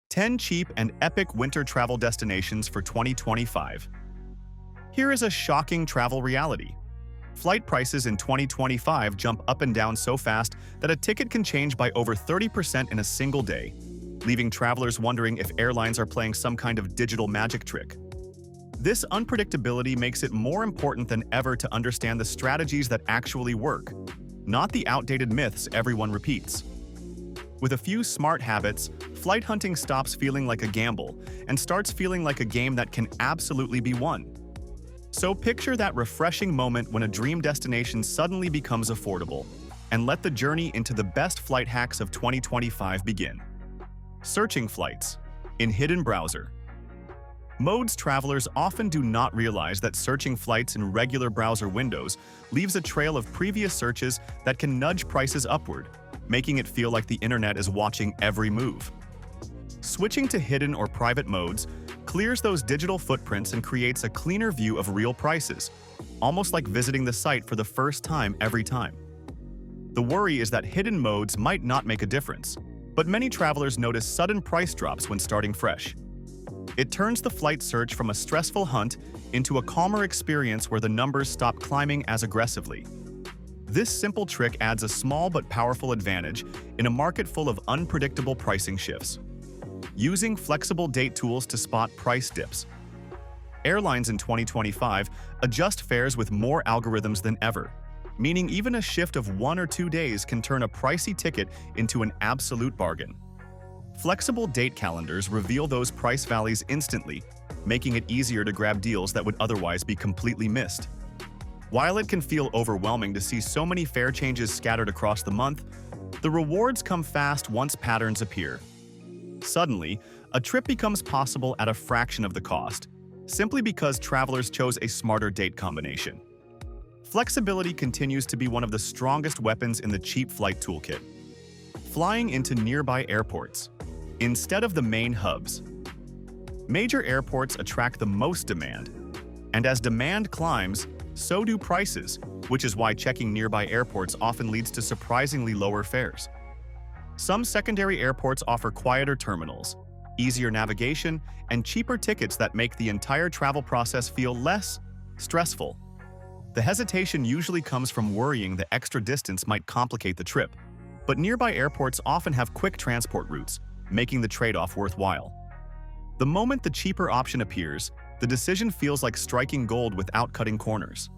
10 cheap and epic winter travel destinations for 2025. Here is a shocking travel reality. Flight prices in 2025 jump up and down so fast that a ticket can change by over 30% in a single day, leaving travelers wondering if airlines are playing some kind of digital magic trick. This unpredictability makes it more important than ever to understand the strategies that actually work, not the outdated myths everyone repeats. With a few smart habits, flight hunting stops feeling like a gamble and starts feeling like a game that can absolutely be won. So picture that refreshing moment when a dream destination suddenly becomes affordable, and let the journey into the best flight hacks of 2025 begin. Searching flights in hidden browser. Modes travelers often do not realize that searching flights in regular browser windows leaves a trail of previous searches that can nudge prices upward, making it feel like the internet is watching every move. Switching to hidden or private modes clears those digital footprints and creates a cleaner view of real prices, almost like visiting the site for the first time every time. The worry is that hidden modes might not make a difference, but many travelers notice sudden price drops when starting fresh. It turns the flight search from a stressful hunt into a calmer experience where the numbers stop climbing as aggressively. This simple trick adds a small but powerful advantage in a market full of unpredictable pricing shifts. Using flexible date tools to spot price dips. Airlines in 2025 adjust fares with more algorithms than ever, meaning even a shift of 1 or 2 days can turn a pricey ticket into an absolute bargain. Flexible date calendars reveal those price valleys instantly, making it easier to grab deals that would otherwise be completely missed. While it can feel overwhelming to see so many fare changes scattered across the month, the rewards come fast once patterns appear. Suddenly, a trip becomes possible at a fraction of the cost, simply because travelers chose a smarter date combination. Flexibility continues to be one of the strongest weapons in the cheap flight toolkit. Flying into nearby airports instead of the main hubs. Major airports attract the most demand, and as demand climbs, so do prices, which is why checking nearby airports often leads to surprisingly lower fares. Some secondary airports offer quieter terminals, easier navigation, and cheaper tickets that make the entire travel process feel less stressful. The hesitation usually comes from worrying the extra distance might complicate the trip, but nearby airports often have quick transport routes, making the trade-off worthwhile. The moment the cheaper option appears, the decision feels like striking gold without cutting corners.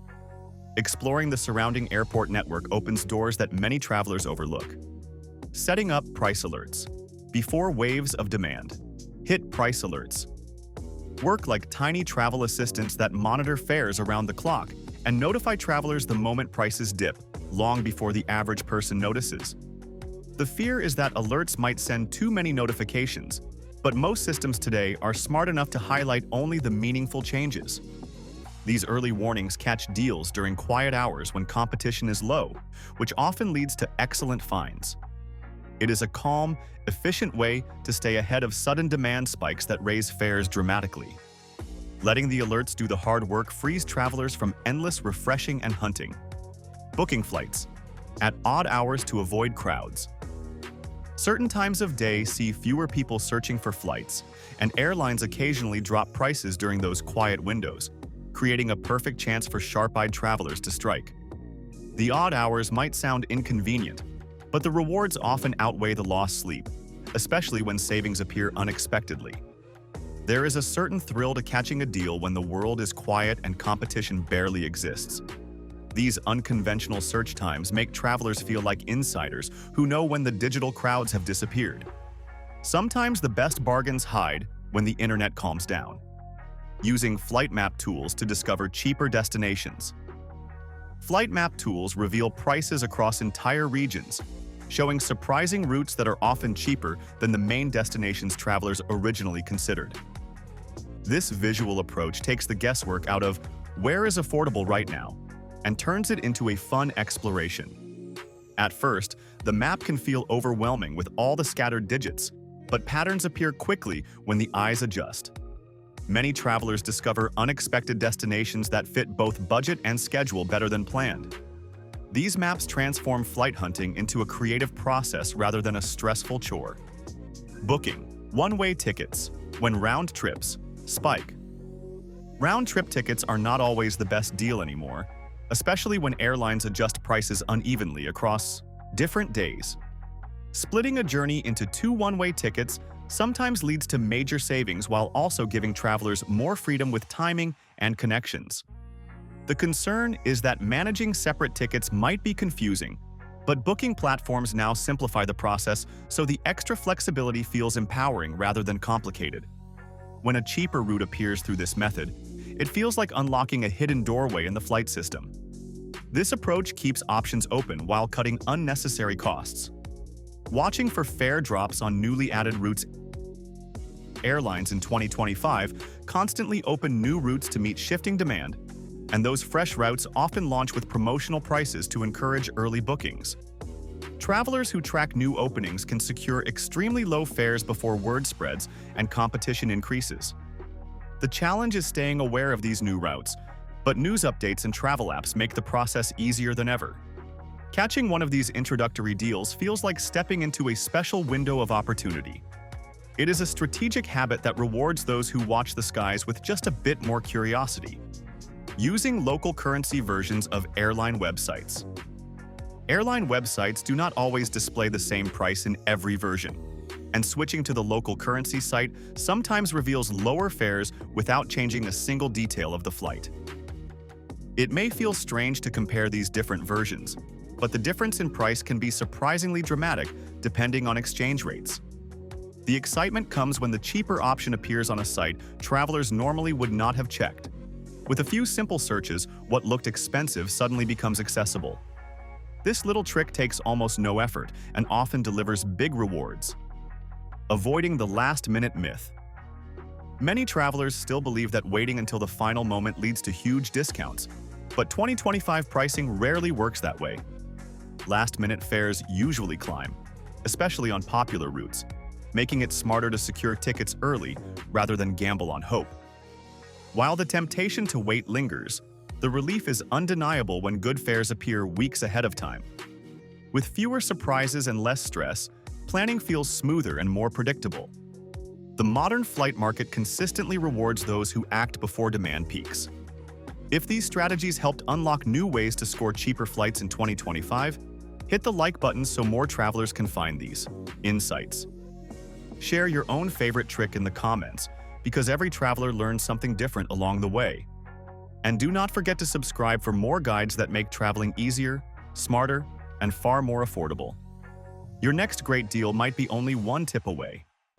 Exploring the surrounding airport network opens doors that many travelers overlook. Setting up price alerts. Before waves of demand, hit price alerts. Work like tiny travel assistants that monitor fares around the clock and notify travelers the moment prices dip, long before the average person notices. The fear is that alerts might send too many notifications, but most systems today are smart enough to highlight only the meaningful changes. These early warnings catch deals during quiet hours when competition is low, which often leads to excellent finds. It is a calm, efficient way to stay ahead of sudden demand spikes that raise fares dramatically. Letting the alerts do the hard work frees travelers from endless refreshing and hunting. Booking flights at odd hours to avoid crowds. Certain times of day see fewer people searching for flights, and airlines occasionally drop prices during those quiet windows, creating a perfect chance for sharp-eyed travelers to strike. The odd hours might sound inconvenient, but the rewards often outweigh the lost sleep, especially when savings appear unexpectedly. There is a certain thrill to catching a deal when the world is quiet and competition barely exists. These unconventional search times make travelers feel like insiders who know when the digital crowds have disappeared. Sometimes the best bargains hide when the internet calms down. Using flight map tools to discover cheaper destinations. Flight map tools reveal prices across entire regions, showing surprising routes that are often cheaper than the main destinations travelers originally considered. This visual approach takes the guesswork out of where is affordable right now and turns it into a fun exploration. At first, the map can feel overwhelming with all the scattered digits, but patterns appear quickly when the eyes adjust. Many travelers discover unexpected destinations that fit both budget and schedule better than planned. These maps transform flight hunting into a creative process rather than a stressful chore. Booking One-way tickets, when round trips spike. Round-trip tickets are not always the best deal anymore, especially when airlines adjust prices unevenly across different days. Splitting a journey into two one-way tickets sometimes leads to major savings while also giving travelers more freedom with timing and connections. The concern is that managing separate tickets might be confusing, but booking platforms now simplify the process so the extra flexibility feels empowering rather than complicated. When a cheaper route appears through this method, it feels like unlocking a hidden doorway in the flight system. This approach keeps options open while cutting unnecessary costs. Watching for fare drops on newly added routes. Airlines in 2025 constantly open new routes to meet shifting demand, and those fresh routes often launch with promotional prices to encourage early bookings. Travelers who track new openings can secure extremely low fares before word spreads and competition increases. The challenge is staying aware of these new routes, but news updates and travel apps make the process easier than ever. Catching one of these introductory deals feels like stepping into a special window of opportunity. It is a strategic habit that rewards those who watch the skies with just a bit more curiosity. Using local currency versions of airline websites. Airline websites do not always display the same price in every version, and switching to the local currency site sometimes reveals lower fares without changing a single detail of the flight. It may feel strange to compare these different versions, but the difference in price can be surprisingly dramatic depending on exchange rates. The excitement comes when the cheaper option appears on a site travelers normally would not have checked. With a few simple searches, what looked expensive suddenly becomes accessible. This little trick takes almost no effort and often delivers big rewards. Avoiding the last-minute myth. Many travelers still believe that waiting until the final moment leads to huge discounts, but 2025 pricing rarely works that way. Last-minute fares usually climb, especially on popular routes, making it smarter to secure tickets early rather than gamble on hope. While the temptation to wait lingers, the relief is undeniable when good fares appear weeks ahead of time. With fewer surprises and less stress, planning feels smoother and more predictable. The modern flight market consistently rewards those who act before demand peaks. If these strategies helped unlock new ways to score cheaper flights in 2025, hit the like button so more travelers can find these insights. Share your own favorite trick in the comments, because every traveler learns something different along the way. And do not forget to subscribe for more guides that make traveling easier, smarter, and far more affordable. Your next great deal might be only one tip away.